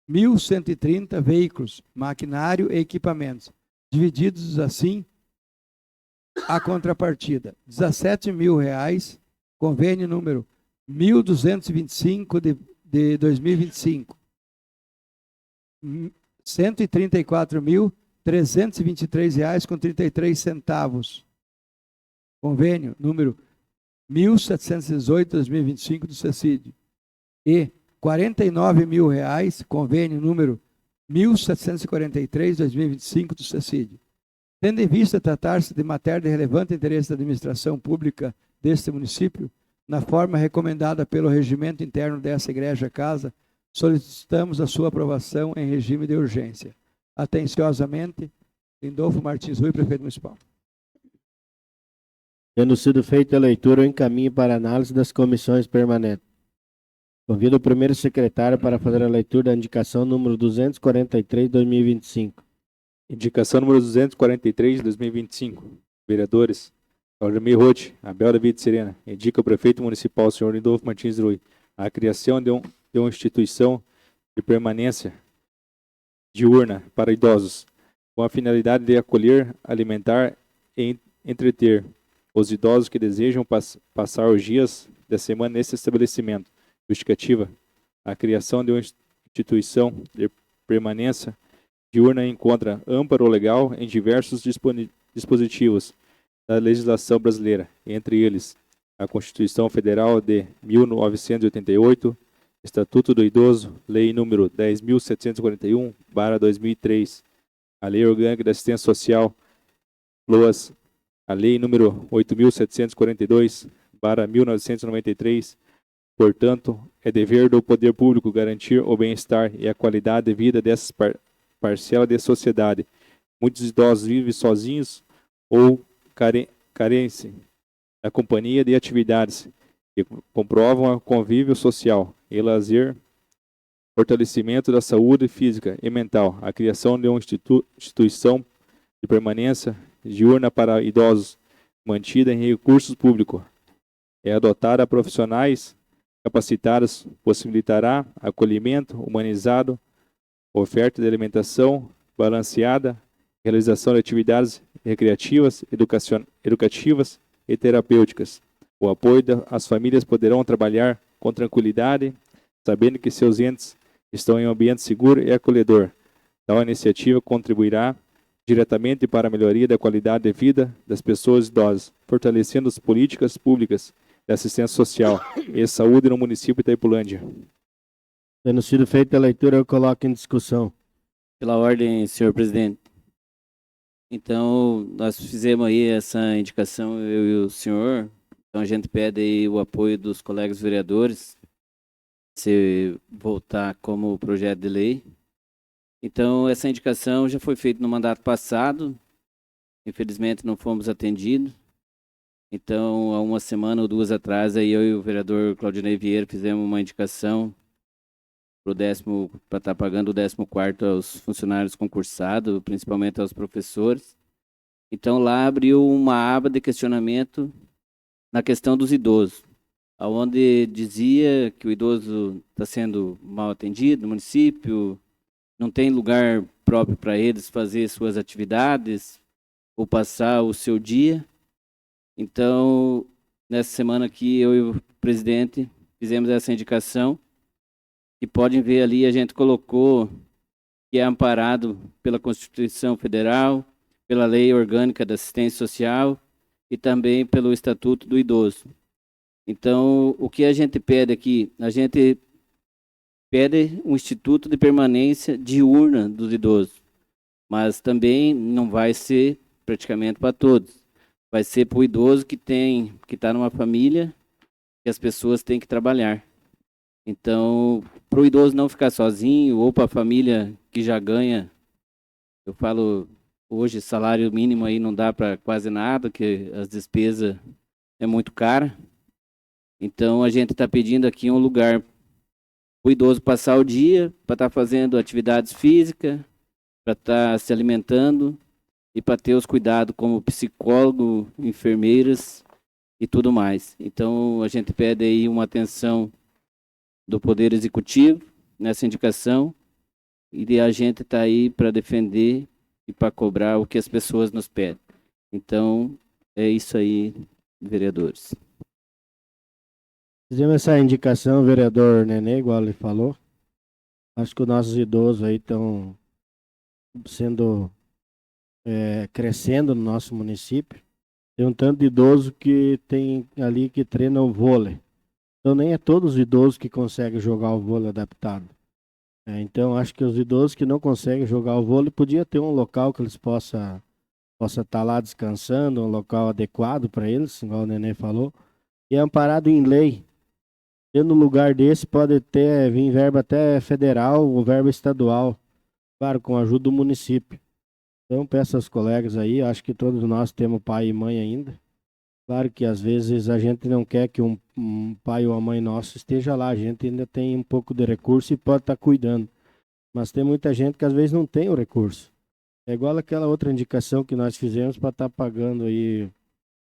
1.130 veículos, maquinário e equipamentos, divididos assim a contrapartida: R$ 17.000, convênio número 1.225 de 2025, R$ 134.323,33, convênio número 1.718 de 2025 do CECID, e R$ 49.000, convênio número 1.743 de 2025 do CECID. Tendo em vista tratar-se de matéria de relevante interesse da administração pública deste município, na forma recomendada pelo regimento interno dessa igreja casa, solicitamos a sua aprovação em regime de urgência. Atenciosamente, Lindolfo Martins Rui, prefeito municipal. Tendo sido feita a leitura, eu encaminho para análise das comissões permanentes. Convido o primeiro secretário para fazer a leitura da indicação número 243 de 2025. Indicação número 243 de 2025. Vereadores: Claudemir Roth, Abel David Serena. Indica o prefeito municipal, senhor Lindolfo Martins Rui, a criação de uma instituição de permanência diurna para idosos, com a finalidade de acolher, alimentar e entreter os idosos que desejam passar os dias da semana nesse estabelecimento. Justificativa: a criação de uma instituição de permanência diurna encontra amparo legal em diversos dispositivos da legislação brasileira, entre eles a Constituição Federal de 1988, Estatuto do Idoso, Lei número 10.741/2003, a Lei Orgânica da Assistência Social, LOAS, a Lei número 8.742/1993. Portanto, é dever do poder público garantir o bem-estar e a qualidade de vida dessas parcela da sociedade. Muitos idosos vivem sozinhos ou carecem da companhia de atividades que comprovam o convívio social e lazer, fortalecimento da saúde física e mental, a criação de uma instituição de permanência diurna para idosos, mantida em recursos públicos, é adotada a profissionais capacitados, possibilitará acolhimento humanizado, oferta de alimentação balanceada, realização de atividades recreativas, educativas e terapêuticas. O apoio às famílias poderão trabalhar com tranquilidade, sabendo que seus entes estão em um ambiente seguro e acolhedor. Tal iniciativa contribuirá diretamente para a melhoria da qualidade de vida das pessoas idosas, fortalecendo as políticas públicas de assistência social e saúde no município de Itaipulândia. Tendo sido feita a leitura, eu coloco em discussão. Pela ordem, senhor presidente. Então, nós fizemos aí essa indicação, eu e o senhor. Então, a gente pede aí o apoio dos colegas vereadores, se voltar como projeto de lei. Então, essa indicação já foi feita no mandato passado. Infelizmente, não fomos atendidos. Então, há uma semana ou duas atrás, aí eu e o vereador Claudinei Vieira fizemos uma indicação para estar pagando o 14º aos funcionários concursados, principalmente aos professores. Então, lá abriu uma aba de questionamento na questão dos idosos, onde dizia que o idoso está sendo mal atendido no município, não tem lugar próprio para eles fazer suas atividades ou passar o seu dia. Então, nessa semana aqui, eu e o presidente fizemos essa indicação. E podem ver ali, a gente colocou que é amparado pela Constituição Federal, pela Lei Orgânica da Assistência Social e também pelo Estatuto do Idoso. Então, o que a gente pede aqui? A gente pede um instituto de permanência diurna dos idosos, mas também não vai ser praticamente para todos. vai ser para o idoso que está numa família que as pessoas têm que trabalhar. Então, para o idoso não ficar sozinho, ou para a família que já ganha, eu falo, hoje salário mínimo aí não dá para quase nada, que as despesas é muito cara. Então, a gente está pedindo aqui um lugar para o idoso passar o dia, para estar fazendo atividades físicas, para estar se alimentando e para ter os cuidados como psicólogo, enfermeiras e tudo mais. Então, a gente pede aí uma atenção do Poder Executivo nessa indicação e a gente está aí para defender e para cobrar o que as pessoas nos pedem. Então, é isso aí, vereadores. Fizemos essa indicação, vereador Nenê, igual ele falou. Acho que os nossos idosos aí estão sendo crescendo no nosso município. Tem um tanto de idoso que tem ali que treinam vôlei. Então nem é todos os idosos que conseguem jogar o vôlei adaptado. Então acho que os idosos que não conseguem jogar o vôlei podia ter um local que eles possa estar lá descansando, um local adequado para eles, igual o Nenê falou, e é amparado em lei. E no lugar desse pode ter vir verba até federal ou verba estadual, claro, com a ajuda do município. Então peço aos colegas aí, acho que todos nós temos pai e mãe ainda. Claro que às vezes a gente não quer que um pai ou uma mãe nosso esteja lá, a gente ainda tem um pouco de recurso e pode estar cuidando. Mas tem muita gente que às vezes não tem o recurso. É igual aquela outra indicação que nós fizemos para estar pagando aí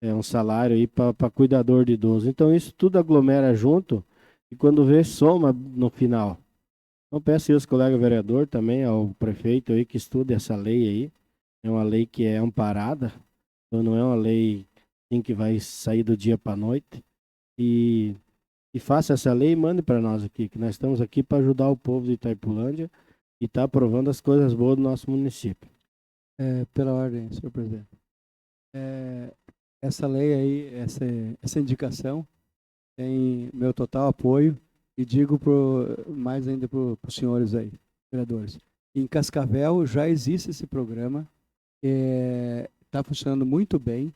um salário aí para cuidador de idoso. Então isso tudo aglomera junto e quando vê, soma no final. Então peço aí aos colegas vereador também, ao prefeito aí que estude essa lei aí. É uma lei que é amparada, então não é uma lei que vai sair do dia para a noite. E faça essa lei e mande para nós aqui, que nós estamos aqui para ajudar o povo de Itaipulândia e estar aprovando as coisas boas do nosso município. Pela ordem, senhor presidente. Essa lei aí, essa indicação tem meu total apoio e digo mais ainda para os senhores aí, vereadores. Em Cascavel já existe esse programa, está funcionando muito bem.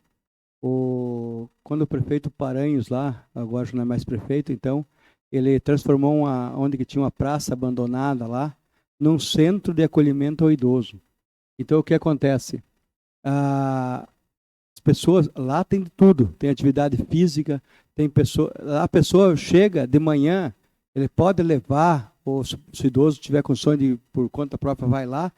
Quando o prefeito Paranhos lá, agora já não é mais prefeito, então, ele transformou onde que tinha uma praça abandonada lá, num centro de acolhimento ao idoso. Então, o que acontece? As pessoas, lá tem de tudo, tem atividade física, lá a pessoa chega de manhã, ele pode levar, ou se o idoso tiver condições de, por conta própria, vai lá,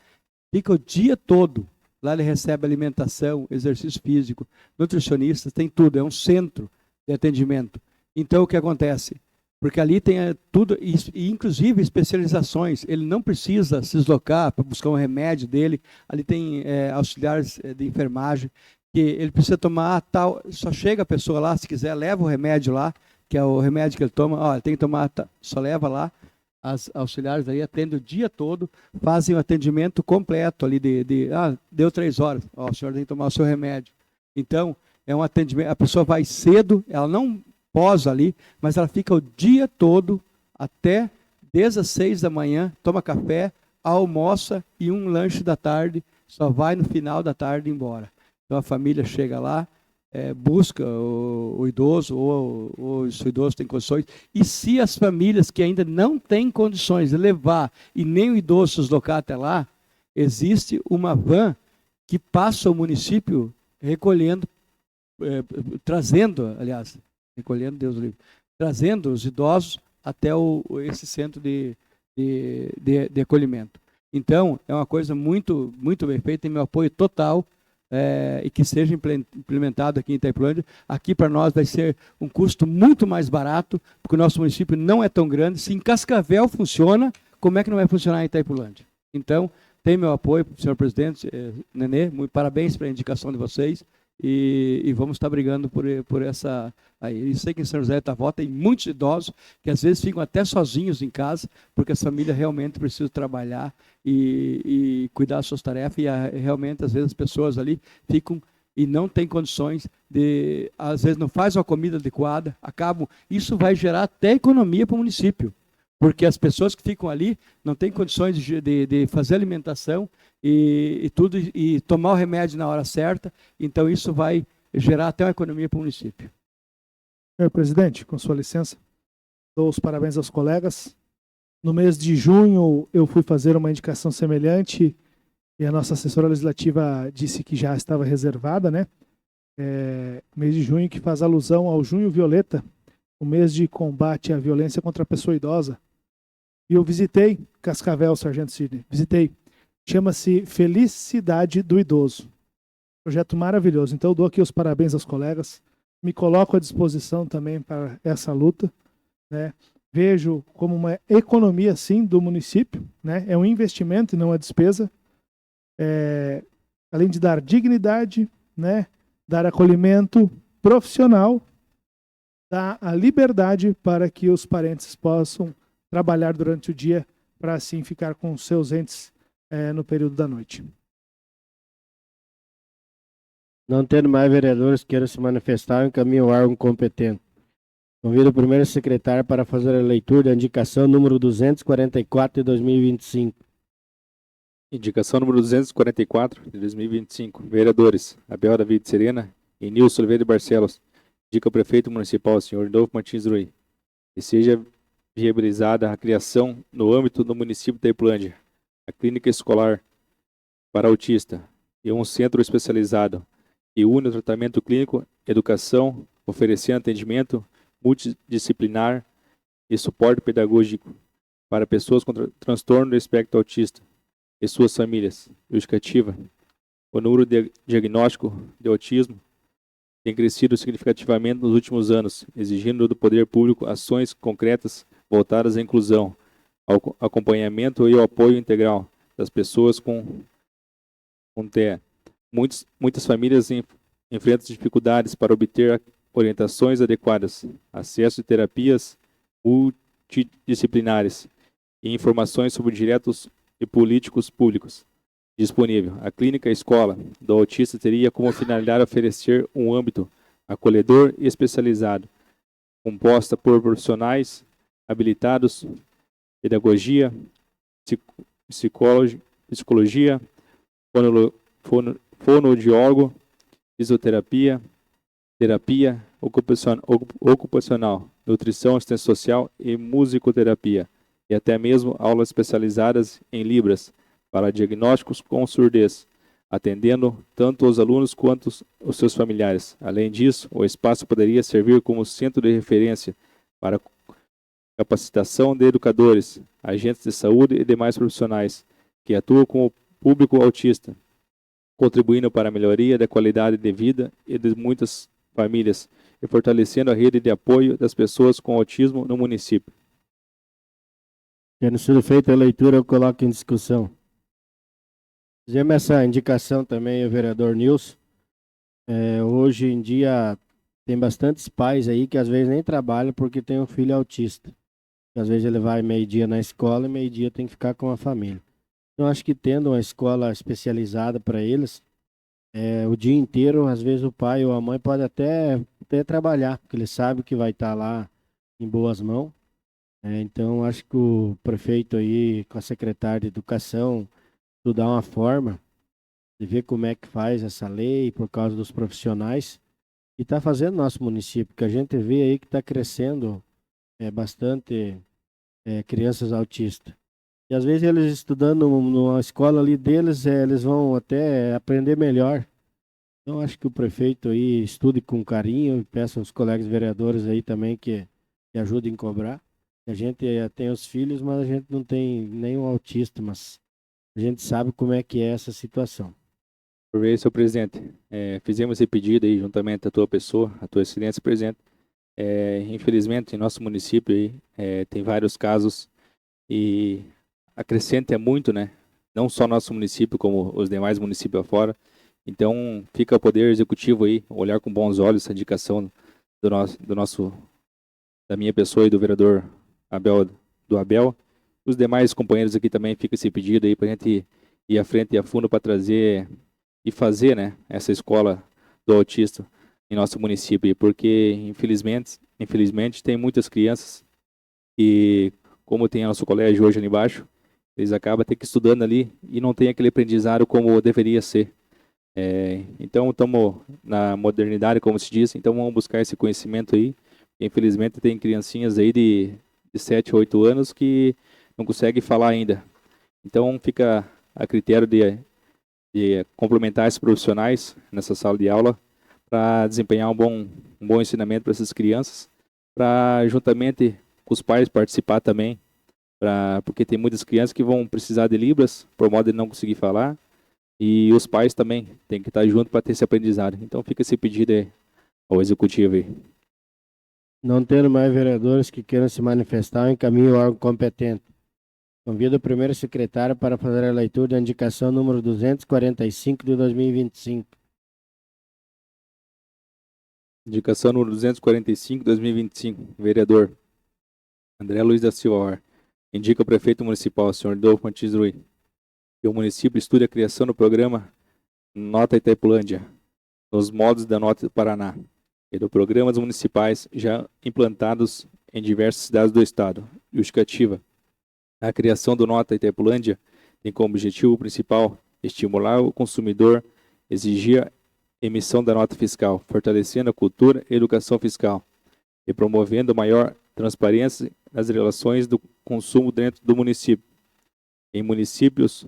fica o dia todo. Lá ele recebe alimentação, exercício físico, nutricionistas, tem tudo, é um centro de atendimento. Então, o que acontece? Porque ali tem tudo, e inclusive especializações, ele não precisa se deslocar para buscar um remédio dele, ali tem auxiliares de enfermagem, que ele precisa tomar tal, só chega a pessoa lá, se quiser, leva o remédio lá, que é o remédio que ele toma, ele tem que tomar, só leva lá. As auxiliares aí atendem o dia todo, fazem o atendimento completo ali deu 3 horas, o senhor tem que tomar o seu remédio. Então, é um atendimento, a pessoa vai cedo, ela não posa ali, mas ela fica o dia todo, desde as 6 da manhã, toma café, almoça e um lanche da tarde, só vai no final da tarde embora. Então a família chega lá, busca o idoso, ou se o idoso tem condições, e se as famílias que ainda não têm condições de levar e nem o idoso se deslocar até lá, existe uma van que passa o município recolhendo, trazendo os idosos até esse centro de acolhimento. Então, é uma coisa muito, muito bem feita, tem meu apoio total, e que seja implementado aqui em Itaipulândia. Aqui para nós vai ser um custo muito mais barato, porque o nosso município não é tão grande. Se em Cascavel funciona, como é que não vai funcionar em Itaipulândia? Então, tem meu apoio, senhor presidente, Nenê, parabéns pela indicação de vocês, e vamos estar brigando por essa aí. Eu sei que em São José da Vó tem muitos idosos que às vezes ficam até sozinhos em casa, porque as famílias realmente precisam trabalhar e cuidar das suas tarefas, e realmente às vezes as pessoas ali ficam e não têm condições de, às vezes não faz uma comida adequada, isso vai gerar até economia para o município, porque as pessoas que ficam ali não têm condições de fazer alimentação e tudo, e tomar o remédio na hora certa. Então isso vai gerar até uma economia para o município. Senhor presidente, com sua licença, dou os parabéns aos colegas. No mês de junho, eu fui fazer uma indicação semelhante e a nossa assessora legislativa disse que já estava reservada, né? Mês de junho, que faz alusão ao Junho Violeta, o mês de combate à violência contra a pessoa idosa. E eu visitei Cascavel, Sargento Sidney, visitei. Chama-se Felicidade do Idoso. Projeto maravilhoso. Então eu dou aqui os parabéns aos colegas. Me coloco à disposição também para essa luta, né? Vejo como uma economia, sim, do município, né? É um investimento e não uma despesa. Além de dar dignidade, né? Dar acolhimento profissional, dar a liberdade para que os parentes possam trabalhar durante o dia para assim ficar com seus entes no período da noite. Não tendo mais vereadores que queiram se manifestar, eu encaminho o órgão competente. Convido o primeiro secretário para fazer a leitura da indicação número 244 de 2025. Indicação número 244 de 2025. Vereadores: Abel David Serena e Nilson Oliveira de Barcelos. Indica o prefeito municipal, senhor Rodolfo Martins Rui, que seja viabilizada a criação, no âmbito do município de Itaipulândia, a clínica escolar para autista e um centro especializado que une o tratamento clínico, educação, oferecendo atendimento multidisciplinar e suporte pedagógico para pessoas com transtorno do espectro autista e suas famílias. Justificativa: o número de diagnóstico de autismo tem crescido significativamente nos últimos anos, exigindo do poder público ações concretas voltadas à inclusão, ao acompanhamento e ao apoio integral das pessoas com TEA. Muitas famílias enfrentam dificuldades para obter orientações adequadas, acesso a terapias multidisciplinares e informações sobre direitos e políticos públicos disponível. A clínica escola do autista teria como finalidade oferecer um âmbito acolhedor e especializado, composta por profissionais habilitados, pedagogia, psicologia, fonoaudiólogo, fisioterapia, terapia ocupacional, nutrição, assistência social e musicoterapia, e até mesmo aulas especializadas em Libras para diagnósticos com surdez, atendendo tanto os alunos quanto os seus familiares. Além disso, o espaço poderia servir como centro de referência para capacitação de educadores, agentes de saúde e demais profissionais que atuam com o público autista, contribuindo para a melhoria da qualidade de vida e de muitas famílias e fortalecendo a rede de apoio das pessoas com autismo no município. Tendo sido feita a leitura, eu coloco em discussão. Fizemos essa indicação também, o vereador Nilson. Hoje em dia tem bastantes pais aí que às vezes nem trabalham porque tem um filho autista. Às vezes ele vai meio-dia na escola e meio-dia tem que ficar com a família. Então acho que tendo uma escola especializada para eles, o dia inteiro, às vezes o pai ou a mãe pode até trabalhar, porque ele sabe que vai estar lá em boas mãos. Então acho que o prefeito aí, com a secretária de Educação, estudar uma forma de ver como é que faz essa lei por causa dos profissionais e está fazendo nosso município, que a gente vê aí que está crescendo bastante crianças autistas. E às vezes eles estudando numa escola ali deles, eles vão até aprender melhor. Então acho que o prefeito aí estude com carinho e peça aos colegas vereadores aí também que ajudem a cobrar. A gente tem os filhos, mas a gente não tem nenhum autista, mas a gente sabe como é que é essa situação. Por vez, senhor presidente, fizemos esse pedido aí juntamente à tua pessoa, à tua excelência, presidente. Infelizmente, em nosso município aí, tem vários casos e acrescenta muito, né? Não só nosso município, como os demais municípios afora. Então, fica o Poder Executivo aí, olhar com bons olhos essa indicação da minha pessoa e do vereador Abel. Os demais companheiros aqui também fica esse pedido aí para a gente ir à frente e a fundo para trazer e fazer, né, essa escola do autista em nosso município, porque infelizmente tem muitas crianças e, como tem nosso colégio hoje ali embaixo, eles acabam ter que estudando ali e não tem aquele aprendizado como deveria ser. Então, estamos na modernidade, como se diz, então vamos buscar esse conhecimento aí. Infelizmente, tem criancinhas aí de 7, 8 anos que não conseguem falar ainda. Então, fica a critério de complementar esses profissionais nessa sala de aula para desempenhar um bom ensinamento para essas crianças, para juntamente com os pais participar também, porque tem muitas crianças que vão precisar de Libras, por modo de não conseguir falar, e os pais também têm que estar junto para ter esse aprendizado. Então fica esse pedido aí ao executivo aí. Não tendo mais vereadores que queiram se manifestar, encaminho o órgão competente. Convido o primeiro secretário para fazer a leitura da indicação número 245 de 2025. Indicação número 245, 2025. Vereador André Luiz da Silva. Indica o prefeito municipal, senhor Dolfo Martins Rui, que o município estude a criação do programa Nota Itaipulândia, nos moldes da Nota do Paraná, e do programas municipais já implantados em diversas cidades do estado. Justificativa. A criação do Nota Itaipulândia tem como objetivo principal estimular o consumidor, exigir a emissão da nota fiscal, fortalecendo a cultura e educação fiscal e promovendo maior transparência nas relações do consumo dentro do município. Em municípios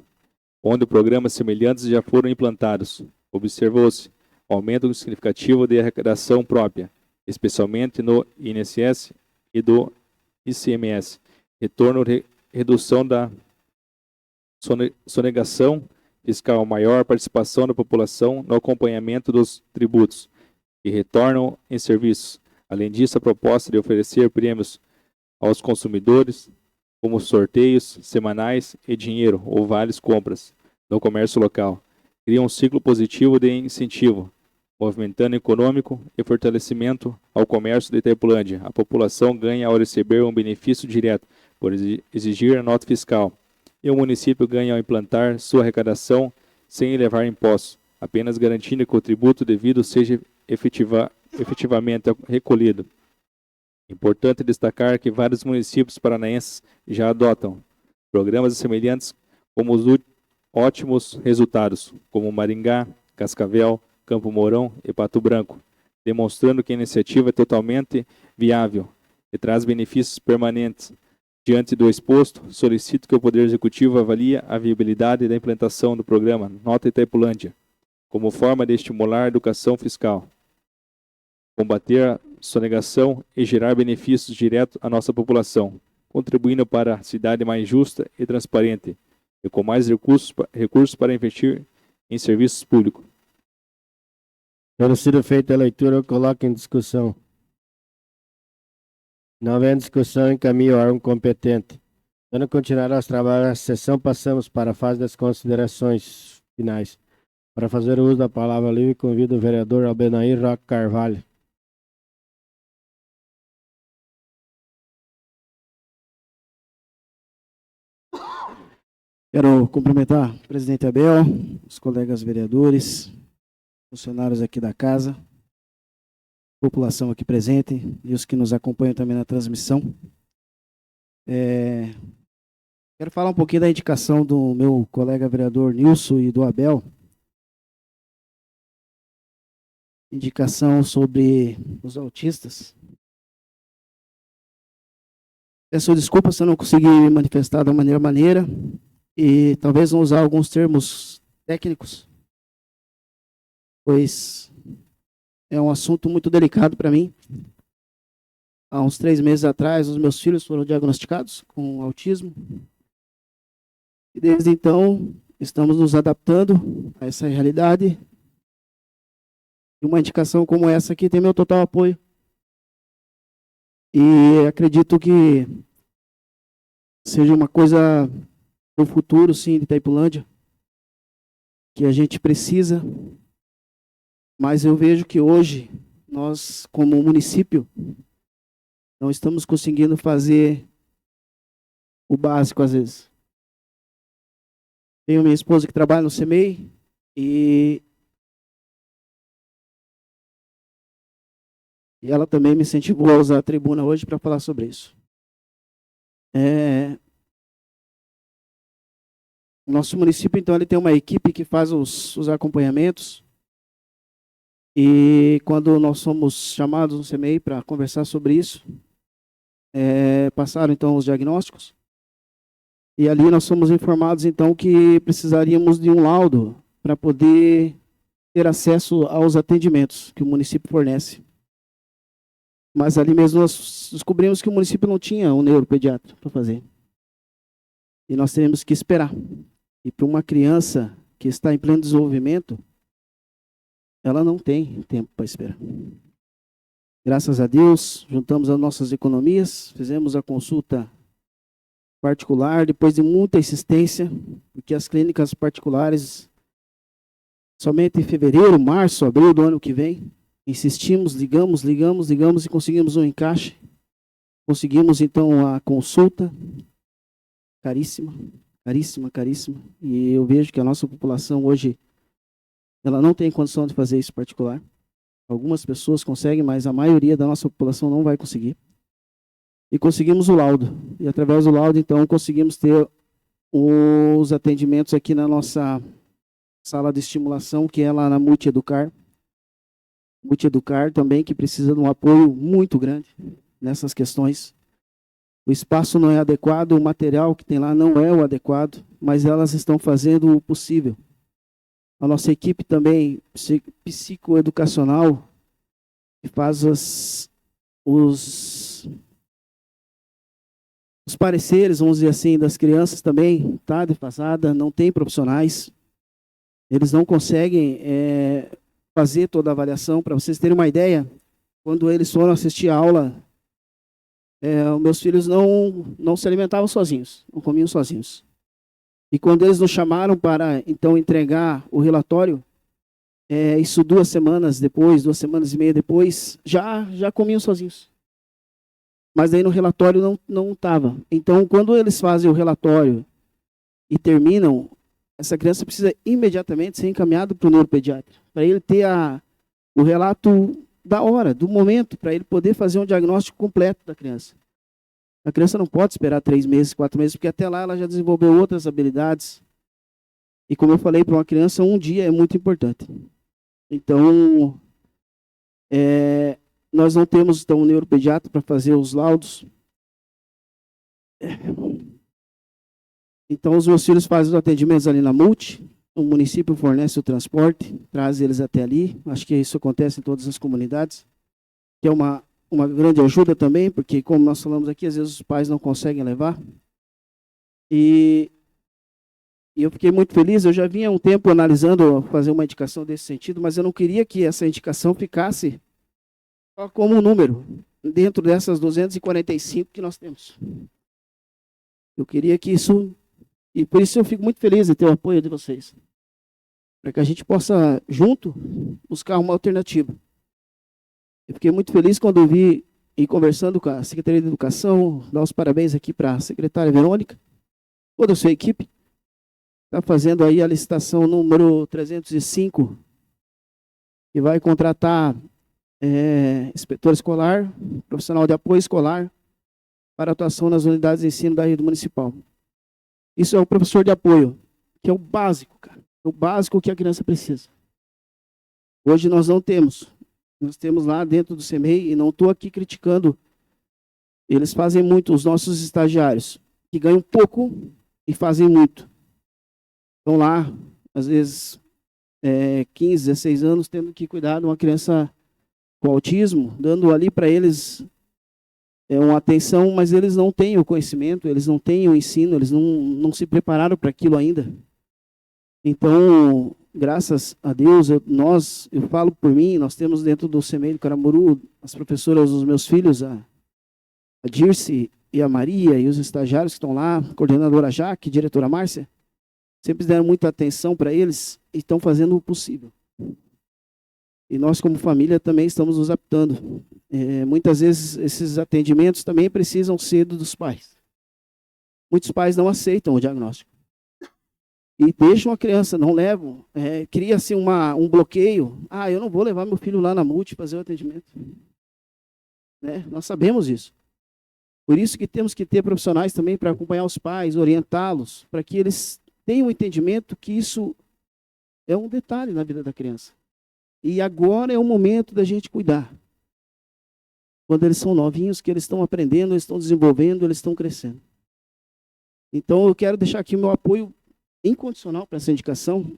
onde programas semelhantes já foram implantados, observou-se aumento significativo de arrecadação própria, especialmente no INSS e do ICMS, redução da sonegação fiscal, maior participação da população no acompanhamento dos tributos que retornam em serviços. Além disso, a proposta de oferecer prêmios aos consumidores, como sorteios semanais e dinheiro ou vales compras no comércio local, cria um ciclo positivo de incentivo, movimentando econômico e fortalecimento ao comércio de Itaipulândia. A população ganha ao receber um benefício direto por exigir a nota fiscal, e o município ganha ao implantar sua arrecadação sem elevar impostos, apenas garantindo que o tributo devido seja efetivamente recolhido. Importante destacar que vários municípios paranaenses já adotam programas semelhantes como os ótimos resultados, como Maringá, Cascavel, Campo Mourão e Pato Branco, demonstrando que a iniciativa é totalmente viável e traz benefícios permanentes. Diante do exposto, solicito que o Poder Executivo avalie a viabilidade da implantação do programa Nota Itaipulândia, como forma de estimular a educação fiscal, combater a sonegação e gerar benefícios diretos à nossa população, contribuindo para a cidade mais justa e transparente, e com mais recursos para investir em serviços públicos. Tendo sido feita a leitura, eu coloco em discussão. Não havendo discussão, encaminho o órgão competente. Dando continuidade aos trabalhos da sessão, passamos para a fase das considerações finais. Para fazer o uso da palavra livre, convido o vereador Albenair Roque Carvalho. Quero cumprimentar o presidente Abel, os colegas vereadores, funcionários aqui da casa, população aqui presente e os que nos acompanham também na transmissão. Quero falar um pouquinho da indicação do meu colega vereador Nilson e do Abel. Indicação sobre os autistas. Peço desculpa se eu não consegui me manifestar da maneira e talvez não usar alguns termos técnicos, pois é um assunto muito delicado para mim. Há uns 3 meses atrás, os meus filhos foram diagnosticados com autismo. E desde então, estamos nos adaptando a essa realidade. E uma indicação como essa aqui tem meu total apoio. E acredito que seja uma coisa do futuro, sim, de Itaipulândia, que a gente precisa. Mas eu vejo que hoje, nós, como município, não estamos conseguindo fazer o básico, às vezes. Tenho minha esposa que trabalha no CEMEI e ela também me incentivou a usar a tribuna hoje para falar sobre isso. O nosso município, então, ele tem uma equipe que faz os acompanhamentos. E quando nós somos chamados no CMEI para conversar sobre isso, passaram, então, os diagnósticos. E ali nós somos informados, então, que precisaríamos de um laudo para poder ter acesso aos atendimentos que o município fornece. Mas ali mesmo nós descobrimos que o município não tinha um neuropediatra para fazer. E nós teremos que esperar. E para uma criança que está em pleno desenvolvimento, ela não tem tempo para esperar. Graças a Deus, juntamos as nossas economias, fizemos a consulta particular, depois de muita insistência, porque as clínicas particulares, somente em fevereiro, março, abril do ano que vem, insistimos, ligamos e conseguimos um encaixe. Conseguimos, então, a consulta, caríssima. E eu vejo que a nossa população hoje, ela não tem condição de fazer isso particular. Algumas pessoas conseguem, mas a maioria da nossa população não vai conseguir. E conseguimos o laudo. E através do laudo, então, conseguimos ter os atendimentos aqui na nossa sala de estimulação, que é lá na Multieducar. Multieducar também, que precisa de um apoio muito grande nessas questões. O espaço não é adequado, o material que tem lá não é o adequado, mas elas estão fazendo o possível. A nossa equipe também psicoeducacional, que faz os pareceres, vamos dizer assim, das crianças também, está defasada, não tem profissionais. Eles não conseguem fazer toda a avaliação. Para vocês terem uma ideia, quando eles foram assistir a aula, os meus filhos não se alimentavam sozinhos, não comiam sozinhos. E quando eles nos chamaram para, então, entregar o relatório, isso 2 semanas depois, 2 semanas e meia depois, já comiam sozinhos. Mas aí no relatório não estava. Então, quando eles fazem o relatório e terminam, essa criança precisa imediatamente ser encaminhada para o neuropediatra, para ele ter o relato da hora, do momento, para ele poder fazer um diagnóstico completo da criança. A criança não pode esperar 3 meses, 4 meses, porque até lá ela já desenvolveu outras habilidades. E como eu falei, para uma criança, um dia é muito importante. Então, nós não temos, então, um neuropediatra para fazer os laudos. Então, os meus filhos fazem os atendimentos ali na Multi. O município fornece o transporte, traz eles até ali. Acho que isso acontece em todas as comunidades, que é uma grande ajuda também, porque, como nós falamos aqui, às vezes os pais não conseguem levar. E eu fiquei muito feliz. Eu já vinha há um tempo analisando fazer uma indicação desse sentido, mas eu não queria que essa indicação ficasse só como um número, dentro dessas 245 que nós temos. Eu queria que isso... E por isso eu fico muito feliz de ter o apoio de vocês, para que a gente possa, junto, buscar uma alternativa. Eu fiquei muito feliz quando eu vi, e conversando com a Secretaria de Educação, dar os parabéns aqui para a secretária Verônica, toda a sua equipe, está fazendo aí a licitação número 305, que vai contratar inspetor escolar, profissional de apoio escolar, para atuação nas unidades de ensino da rede municipal. Isso é o professor de apoio, que é o básico, cara. É o básico que a criança precisa. Hoje nós não temos. Nós temos lá dentro do CMEI, e não estou aqui criticando. Eles fazem muito, os nossos estagiários, que ganham pouco e fazem muito. Estão lá, às vezes, 15, 16 anos, tendo que cuidar de uma criança com autismo, dando ali para eles uma atenção, mas eles não têm o conhecimento, eles não têm o ensino, eles não se prepararam para aquilo ainda. Então, graças a Deus, eu falo por mim, nós temos dentro do CMEI do Caramuru, as professoras dos meus filhos, a Dirce e a Maria, e os estagiários que estão lá, a coordenadora Jaque, a diretora Márcia, sempre deram muita atenção para eles e estão fazendo o possível. E nós, como família, também estamos nos adaptando. Muitas vezes, esses atendimentos também precisam ser dos pais. Muitos pais não aceitam o diagnóstico. E deixam a criança, não levam. Cria-se um bloqueio. Eu não vou levar meu filho lá na Multi fazer o atendimento. Nós sabemos isso. Por isso que temos que ter profissionais também para acompanhar os pais, orientá-los, para que eles tenham o entendimento que isso é um detalhe na vida da criança. E agora é o momento da gente cuidar. Quando eles são novinhos, que eles estão aprendendo, eles estão desenvolvendo, eles estão crescendo. Então eu quero deixar aqui o meu apoio incondicional para essa indicação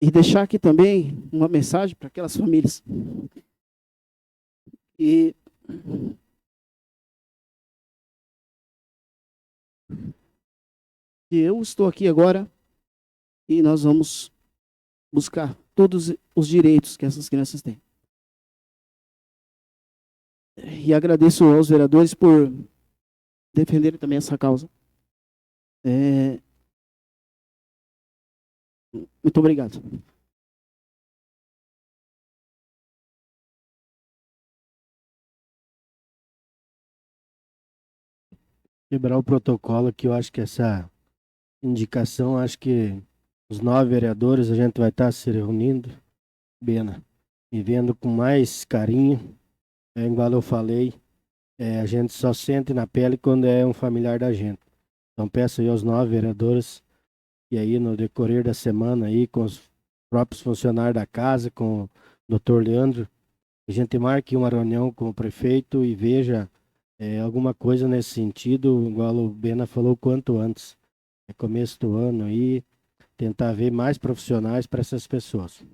e deixar aqui também uma mensagem para aquelas famílias. E eu estou aqui agora e nós vamos buscar todos os direitos que essas crianças têm. E agradeço aos vereadores por defenderem também essa causa. Muito obrigado. Quebrar o protocolo, que eu acho que essa indicação, acho que os 9 vereadores, a gente vai estar se reunindo, Bena, e vendo com mais carinho. Igual eu falei, a gente só sente na pele quando é um familiar da gente. Então peço aí aos 9 vereadores, e aí no decorrer da semana, aí, com os próprios funcionários da casa, com o Dr. Leandro, a gente marque uma reunião com o prefeito e veja alguma coisa nesse sentido, igual o Bena falou, quanto antes. É começo do ano aí, tentar ver mais profissionais para essas pessoas.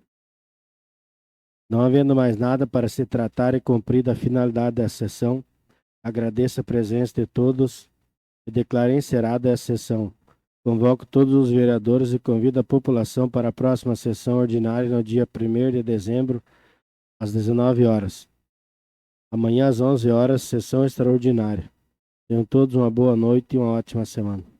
Não havendo mais nada para se tratar e cumprida a finalidade da sessão, agradeço a presença de todos e declaro encerrada essa sessão. Convoco todos os vereadores e convido a população para a próxima sessão ordinária no dia 1º de dezembro, às 19 horas. Amanhã às 11 horas, sessão extraordinária. Tenham todos uma boa noite e uma ótima semana.